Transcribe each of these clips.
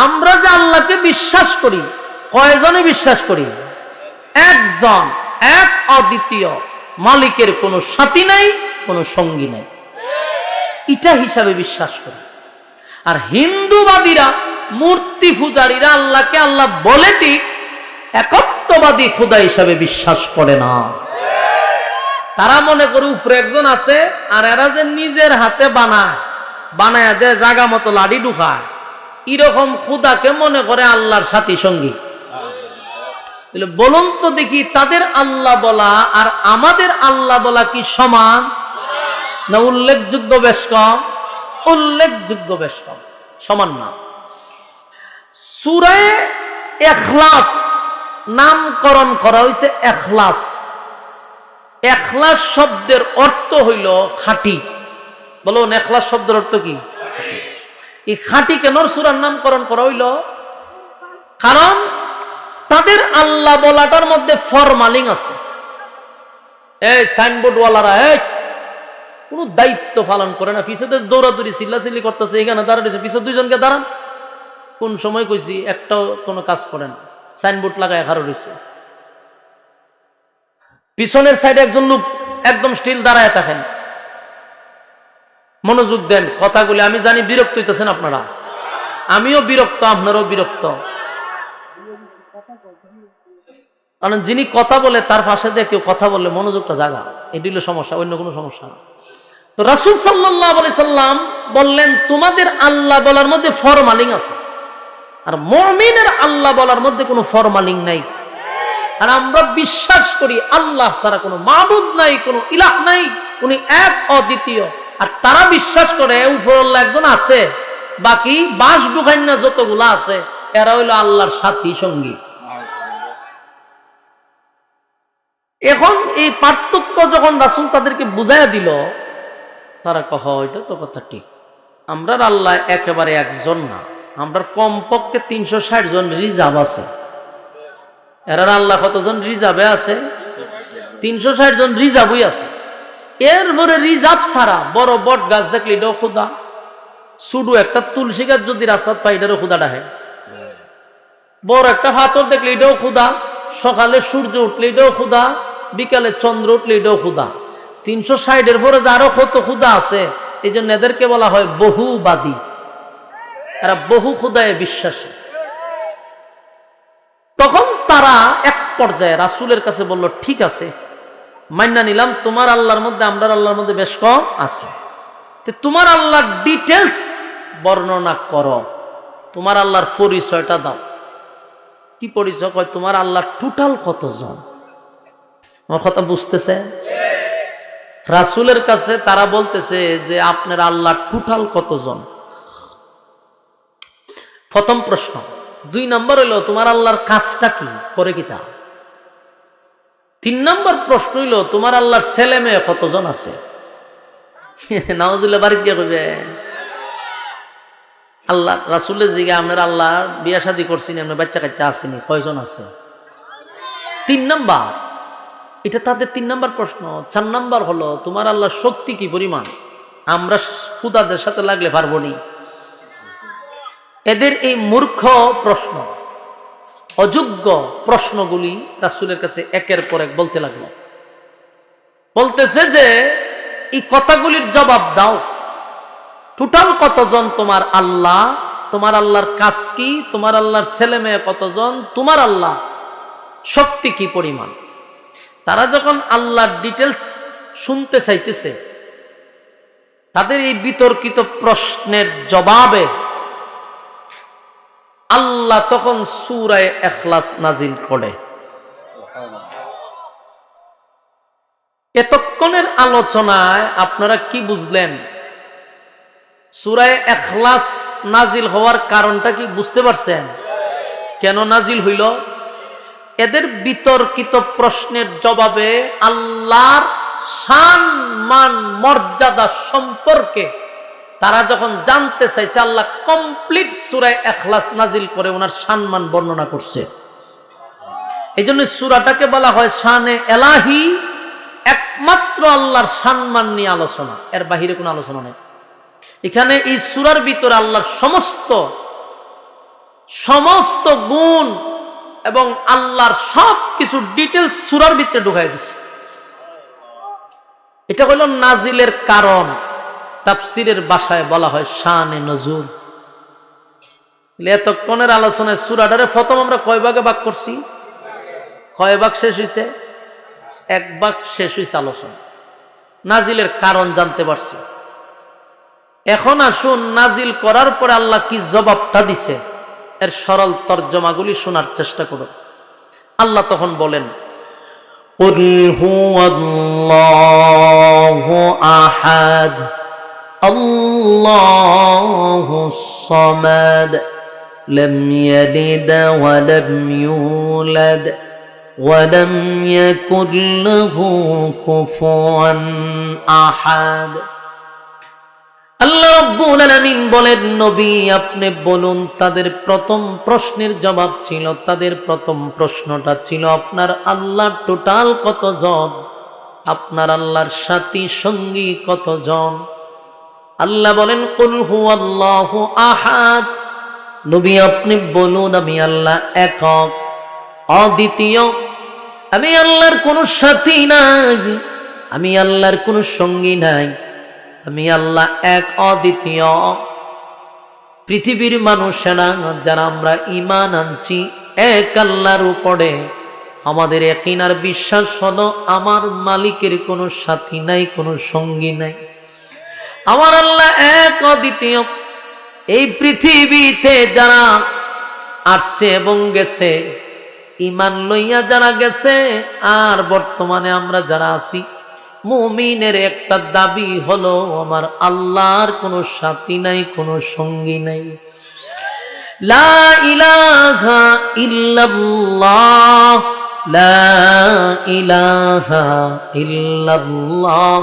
আমরা যে আল্লাহকে বিশ্বাস করি, কয়জনে বিশ্বাস করি? একজন, এক অদ্বিতীয়, মালিকের কোনো সাথী নাই, কোনো সঙ্গী নাই, এটা হিসাবে বিশ্বাস করি। আর হিন্দুবাদীরা, মূর্তি পূজারীরা আল্লাহকে আল্লাহ বলে ঠিক, একত্ববাদী খোদা হিসাবে বিশ্বাস করে না। তারা মনে করে উপরে একজন আছে, আর এরা যে নিজের হাতে বানায় দেয়, জাগা মতো লাড়ি ঢুকায়, এরকম খোদাকে মনে করে আল্লাহর সাথী সঙ্গী। বলুন তো দেখি, তাদের আল্লাহ বলা আর আমাদের আল্লাহ বলা কি সমান না উল্লেখযোগ্য বেশ কম? উল্লেখযোগ্য বেশ কম, সমান না। সূরা ইখলাস নামকরণ করা হয়েছে ইখলাস। ইখলাস শব্দের অর্থ হইল খাঁটি। বলুন, ইখলাস শব্দের অর্থ কি? এই খাঁটি কেন সূরার নামকরণ করা হইল? কারণ তাদের আল্লাহ বলাটার মধ্যে ফরমালিং আছে। এই সাইনবোর্ডওয়ালারা কোন দায়িত্ব পালন করে না, পিছনে দৌড়াদৌড়ি চিল্লাচিল্লি করতেছে, এখানে দাঁড়াইছে, পিছনে দুইজনকে দাঁড়ান। কোন সময় কইছি একটাও কোনো কাজ করে না, সাইনবোর্ড লাগায় খারো রয়েছে। পিছনের সাইডে একজন লোক একদম স্টিল দাঁড়ায় থাকেন। মনোযোগ দেন কথাগুলি। আমি জানি বিরক্ত হইতেছেন আপনারা, আমিও বিরক্ত, আপনারাও বিরক্ত। কারণ যিনি কথা বলে তার পাশে দিয়ে কেউ কথা বললে মনোযোগটা জাগা, এটি হলো সমস্যা, অন্য কোনো সমস্যা না। তো রাসূল সাল্লাল্লাহু আলাইহি সাল্লাম বললেন, তোমাদের আল্লাহ বলার মধ্যে ফরমালিং আছে, আর মুমিনের আল্লাহ বলার মধ্যে কোনো ফরমালিং নাই। আর আমরা বিশ্বাস করি আল্লাহ ছাড়া কোনো মাবুদ নাই, কোনো ইলাহ নাই, উনি এক অদ্বিতীয়। আর তারা বিশ্বাস করে উপরওয়ালা একজন আছে, বাকি বাস ঢুকাইনা যতগুলা আছে এরা হইল আল্লাহর সাথী সঙ্গী। এখন এই পার্থক্য যখন রাসূল তাদেরকে বুঝাইয়া দিল, তারা কহ এটা তো কথা ঠিক, আমরা আল্লাহ একেবারে একজন না, আমরা কমপক্ষে 360 জন রিজার্ভ আছে। এরা আল্লাহ কতজন রিজার্ভে আছে? 360 জন রিজার্ভই আছে। এরপরে রিজার্ভ ছাড়া বড় বট গাছ দেখলে এটাও খোদা, শুধু একটা তুলসী গাছ যদি রাস্তার পাই এটারও খোদা ডাহে, বড় একটা পাথর দেখলে এটাও খোদা, সকালে সূর্য উঠলে এটাও খোদা, বিকালে চন্দ্র উঠলে এটাও খোদা। 360-এর পরে যে আরো কত খোদা আছে, এই জন্য এদেরকে বলা হয় বহুবাদী। এরা বহু খোদায় বিশ্বাসী। তখন তারা এক পর্যায়ে রাসূলের কাছে বলল, ঠিক আছে মাইনা নিলাম, তোমার আল্লাহর মধ্যে আমরা আল্লাহর মধ্যে বেশ কম আছে, তোমার আল্লাহর ডিটেলস বর্ণনা করো, তোমার আল্লাহর পরিচয়টা দাও। কি পরিচয়? কয় তোমার আল্লাহ টোটাল কতজন? আমার কথা বুঝতেছে? রাসূলের কাছে তারা বলতেছে যে আপনার আল্লাহ টোটাল কতজন? প্রথম প্রশ্ন। 2 নম্বর হইল তোমার আল্লাহর কাজটা কি, করে কি তা? 3 নম্বর প্রশ্ন হইল তোমার আল্লাহর ছেলে মেয়ে কতজন আছে? নাউজুবিল্লাহ, বাড়িতে গিয়ে কইবে আল্লাহ রাসূলের জিগে আপনার আল্লাহ বিয়া শাদী করছেন, আপনার বাচ্চা কাচ্চা আসেনি, কয়জন আছে? 3 নম্বর, এটা তাদের 3 নম্বর প্রশ্ন। 4 নম্বর হলো তোমার আল্লাহর শক্তি কি পরিমাণ, আমরা খুদাদের সাথে লাগলে পারবো নি। এদের এই মূর্খ প্রশ্ন, অযোগ্য প্রশ্নগুলি রাসূলের কাছে একের পর এক বলতে লাগলো। বলতেছে যে এই কথাগুলির জবাব দাও, টোটাল কতজন তোমার আল্লাহ, তোমার আল্লাহর কাজ কি, তোমার আল্লাহর ছেলে মেয়ে কতজন, তোমার আল্লাহ শক্তি কি পরিমাণ। তারা যখন আল্লাহর ডিটেলস শুনতে চাইতেছে, তাদের এই বিতর্কিত প্রশ্নের জবাবে আল্লাহ তখন সূরা ইখলাস নাজিল করে। এতক্ষণের আলোচনায় আপনারা কি বুঝলেন? সূরা ইখলাস নাজিল হওয়ার কারণটা কি বুঝতে পারছেন? কেন নাজিল হইল? এদের বিতর্কিত প্রশ্নের জবাবে আল্লাহর শান মান মর্যাদা সম্পর্কে তারা যখন জানতে চাইছে, আল্লাহ কমপ্লিট সূরা ইখলাস নাজিল করে ওনার সম্মান বর্ণনা করছে। এই জন্য সূরাটাকে বলা হয় শানে এলাহি, একমাত্র আল্লাহর সম্মান নিয়ে আলোচনা, এর বাহিরে কোনো আলোচনা নেই। এখানে এই সূরার ভিতরে আল্লাহর সমস্ত সমস্ত গুণ এবং আল্লাহর সব কিছু ডিটেলস সূরার ভিতরে ঢুকাই দিছে। এটা হলো নাজিলের কারণ। তাফসীরের ভাষায় বলা হয় শানে নজুল। এতক্ষণের আলোচনায় সূরাটারে প্রথম আমরা কয় ভাগে ভাগ করছি? কয় ভাগ শেষ হয়েছে? এক ভাগ শেষ হয়েছে আলোচনা। নাজিলের কারণ জানতে পারছি। এখন আসুন নাজিল করার পরে আল্লাহ কি জবাবটা দিছে এর সরল তর্জমাগুলি শোনার চেষ্টা করুন। আল্লাহ তখন বলেন, কুল হুয়াল্লাহু আহাদ আল্লাহুস সামাদ লাম ইয়ালিদ ওয়া লাম ইউলাদ ওয়া লাম ইয়াকুল লাহু কুফুয়ান আহাদ। আল্লাহ রাব্বুল আলামিন বলেন, নবী আপনি বলুন, তাদের প্রথম প্রশ্নের জবাব ছিল, তাদের প্রথম প্রশ্নটা ছিল আপনার আল্লাহ টোটাল কতজন, আপনার আল্লাহর সাথী সঙ্গী কতজন। আল্লাহ বলেন, কুল হুয়াল্লাহু আহাদ, নবী আপনি বলুন আমি আল্লাহ একক অদ্বিতীয়, আমি আল্লাহর কোনো সাথী নাই, আমি আল্লাহর কোনো সঙ্গী নাই, আমি আল্লাহ এক অদ্বিতীয়। পৃথিবীর মানুষেরা যারা আমরা ঈমান আনছি এক আল্লাহর উপরে, আমাদের ইয়াকিন আর বিশ্বাস হলো আমার মালিকের কোনো সাথী নাই, কোনো সঙ্গী নাই, আমার আল্লাহ এক অদ্বিতীয়। এই পৃথিবীতে যারা আসছে এবং গেছে, ঈমান লইয়া যারা গেছে, আর বর্তমানে আমরা যারা আছি, মুমিনের একটা দাবি হলো আমার আল্লাহর কোনো সাথী নাই, কোনো সঙ্গী নাই। লা ইলাহা ইল্লাল্লাহ, লা ইলাহা ইল্লাল্লাহ,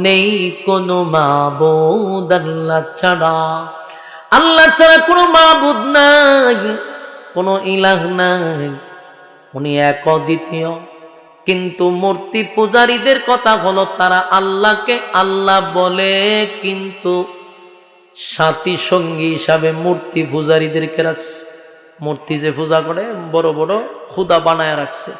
নেই কোনো মাবুদ আল্লাহ ছাড়া, আল্লাহ ছাড়া কোনো মাবুদ নাই, কোনো ইলাহ নাই, উনি এক অদ্বিতীয়। কিন্তু মূর্তি পূজারীদের কথা হলো তারা আল্লাহকে আল্লাহ বলে, কিন্তু সাথী সঙ্গী হিসাবে মূর্তি পূজারীদেরকে রাখছে। মূর্তি যে পূজা করে বড় বড় খুদা বানায় রাখছে।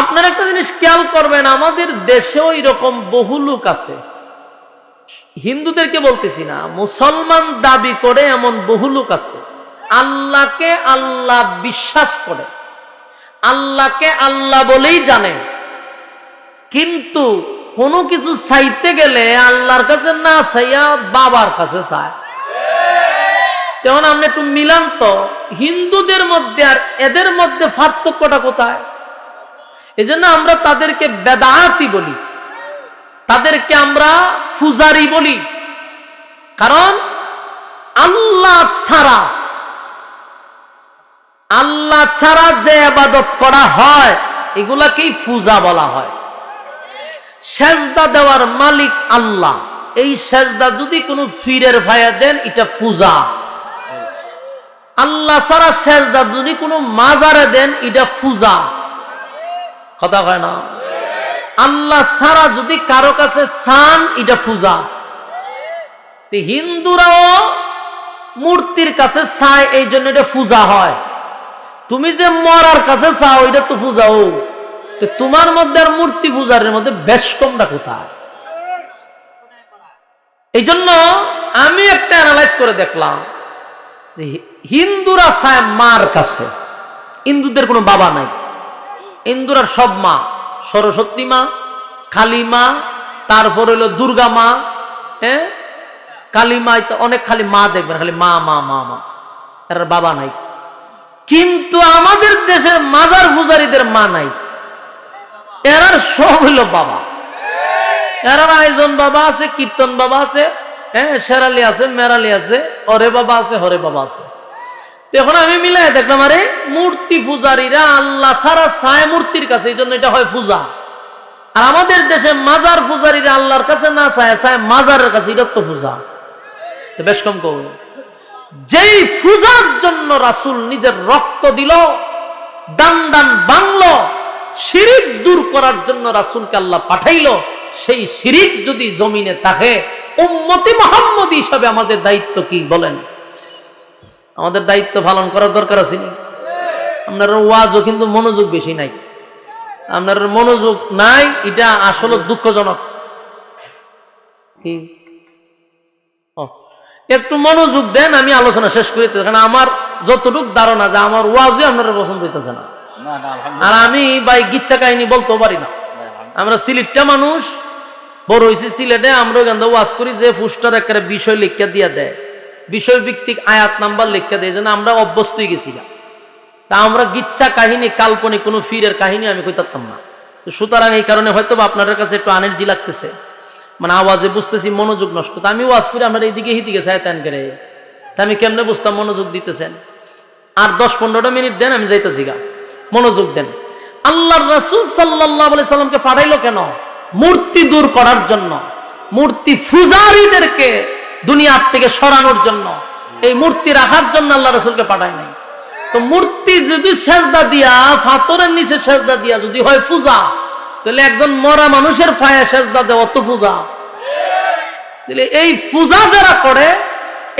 আপনারা একটা জিনিস খেয়াল করবেন, আমাদের দেশেও এরকম বহু লোক আছে, হিন্দুদেরকে বলতেছি না, মুসলমান দাবি করে এমন বহু লোক আছে, আল্লাহকে আল্লাহ বিশ্বাস করে, আল্লাহকে আল্লাহ বলেই জানে, কিন্তু কোনো কিছু চাইতে গেলে আল্লাহর কাছে না চাইয়া বাবার কাছে চায়। যেমন আপনি একটু মিলান তো, হিন্দুদের মধ্যে আর এদের মধ্যে পার্থক্যটা কোথায়? এই জন্য আমরা তাদেরকে বেদাতি বলি, তাদেরকে আমরা পূজারি বলি, কারণ আল্লাহ ছাড়া যে ইবাদত করা হয় এগুলাকেই পূজা বলা হয়। সেজদা দেওয়ার মালিক আল্লাহ, এই সেজদা যদি কোনো ফিরের ভাইয়া দেন এটা পূজা। আল্লাহ ছাড়া সেজদা যদি কোনো মাজারে দেন এটা পূজা। কথা হয় না? আল্লাহ ছাড়া যদি কারো কাছে চান এটা পূজা। হিন্দুরাও মূর্তির কাছে চায়, এই জন্য এটা পূজা হয়। তুমি যে মরার কাছে চাও এটা তো পূজাও। তোমার মধ্যে আর মূর্তি পূজারের মধ্যে বেশ কমটা কোথায়? এই জন্য আমি একটা অ্যানালাইজ করে দেখলাম যে হিন্দুরা চায় মার কাছে, হিন্দুদের কোনো বাবা নাই, হিন্দুরার সব মা, সরস্বতী মা, কালী মা, তারপর হইল দুর্গা মা, হ্যাঁ কালী মা, অনেক খালি মা দেখবেন, খালি মা মা মা মা, এর বাবা নাই। কিন্তু আমাদের দেশের মাজার পূজারীদের মা নাই, এরার সব হইল বাবা। এরার আয়োজন বাবা আছে, কীর্তন বাবা আছে, হ্যাঁ শেরালি আছে, মেরালি আছে, হরে বাবা আছে, হরে বাবা আছে। এখন আমি মিলাই দেখলাম, আরে মূর্তি পূজারীরা আল্লাহ ছাড়া চায় মূর্তির কাছে, এই জন্য এটা হয় পূজা। আর আমাদের দেশে মাজার পূজারীরা আল্লাহর কাছে না চায়, চায় মাজারের কাছে, এটা তো পূজা। বেশ কম কম। যেই পূজার জন্য রাসূল নিজের রক্ত দিল, দান দান বাংলো, শিরিক দূর করার জন্য রাসূলকে আল্লাহ পাঠাইলো, সেই শিরিক যদি জমিনে থাকে, উম্মতি মুহাম্মদী হিসাবে আমাদের দায়িত্ব কি বলেন? আমাদের দায়িত্ব পালন করার দরকার আছে। আপনার ওয়াজও কিন্তু মনোযোগ বেশি নাই, আপনার মনোযোগ নাই, এটা আসলে দুঃখজনক। কি একটু মনোযোগ দেন, আমি আলোচনা শেষ করি। কারণ আমার যতটুক ধারণা যে আমার ওয়াজই আপনারা পছন্দ হইতেছে না, আর আমি ভাই গিচ্ছা কাহিনী বলতেও পারি না। আমরা সিলেটটা মানুষ, বড় হয়েছি সিলেটে, আমরা ওখান থেকে ওয়াজ করি যে পুস্টার একটা বিষয় লিখা দিয়ে দেয়, বিষয় ভিত্তিক আয়াত নাম্বার লিখা দেয়, যেন আমরা অভ্যস্ত হয়ে গেছি। তা আমরা গিচ্ছা কাহিনী, কাল্পনিক কোনো ফিরের কাহিনী আমি কইতাম না। সুতরাং এই কারণে হয়তো আপনাদের কাছে একটু আনের্জি লাগতেছে, মানে আওয়াজে বুঝতেছি মনোযোগ নষ্ট। তা আমি ওয়াজ করি আমরা এইদিকে হিদিকে চাইতেন করে, তা আমি কেমনে বুঝতাম মনোযোগ দিতেছেন? আর 10-15টা মিনিট দেন, আমি যাইতেছি গা, মনোযোগ দেন। আল্লাহর রাসূল সাল্লাল্লাহু আলাইহি সাল্লামকে পাঠাইলো কেন? মূর্তি দূর করার জন্য, মূর্তি পূজারীদেরকে দুনিয়ার থেকে সরানোর জন্য, এই মূর্তি রাখার জন্য আল্লাহ রাসূলকে পাঠায় নাই। তো মূর্তি যদি সেজদা দিয়া, পাথরের নিচে সেজদা দিয়া যদি হয় পূজা, তাহলে একজন মরা মানুষের পায়ে সেজদা দেওয়া তো পূজা। তাহলে এই পূজা যারা করে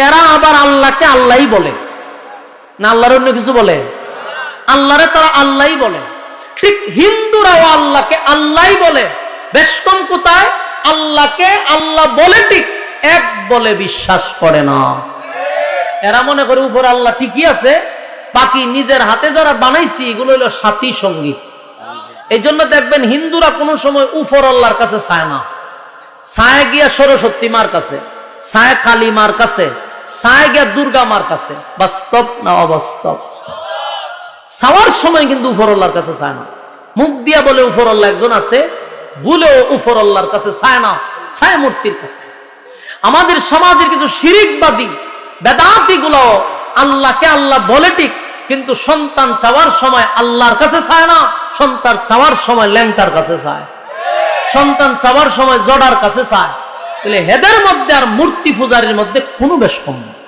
এরা আবার আল্লাহকে আল্লাহই বলে না, আল্লাহর অন্য কিছু বলে? আল্লাহরে তারা আল্লাহই বলে। ঠিক হিন্দুরাও আল্লাহকে আল্লাহই বলে। বেশ কম কোথায় আল্লাহকে আল্লাহ বলে, ঠিক এক বলে বিশ্বাস করে না। এরা মনে করে উপরে আল্লাহ ঠিকই আছে, বাকি নিজের হাতে যারা বানাইছি এগুলো হলো সাথী সঙ্গী। এই জন্য দেখবেন হিন্দুরা কোনো সময় উপর আল্লাহর কাছে চায় না, চায় গিয়া সরস্বতী মার কাছে, চায় কালী মার কাছে, চায় গিয়া দুর্গা মার কাছে। বাস্তব না অবাস্তব? চাওয়ার সময় কিন্তু উপর আল্লাহর কাছে চায় না। মুখ দিয়া বলে উপর আল্লাহ একজন আছে, বলেও উপর আল্লাহর কাছে চায় না, চায় মূর্তির কাছে। আমাদের সমাজের কিছু শিরিকবাদী বেদাতি গুলো আল্লাহকে আল্লাহ বলে ঠিক, কিন্তু সন্তান চাওয়ার সময় আল্লাহর কাছে চায় না, সন্তান চাওয়ার সময় ল্যাংটার কাছে চায়, সন্তান চাওয়ার সময় জড়ার কাছে চায়। তাহলে হেদের মধ্যে আর মূর্তি পূজারীর মধ্যে কোনো বেশ কম নেই।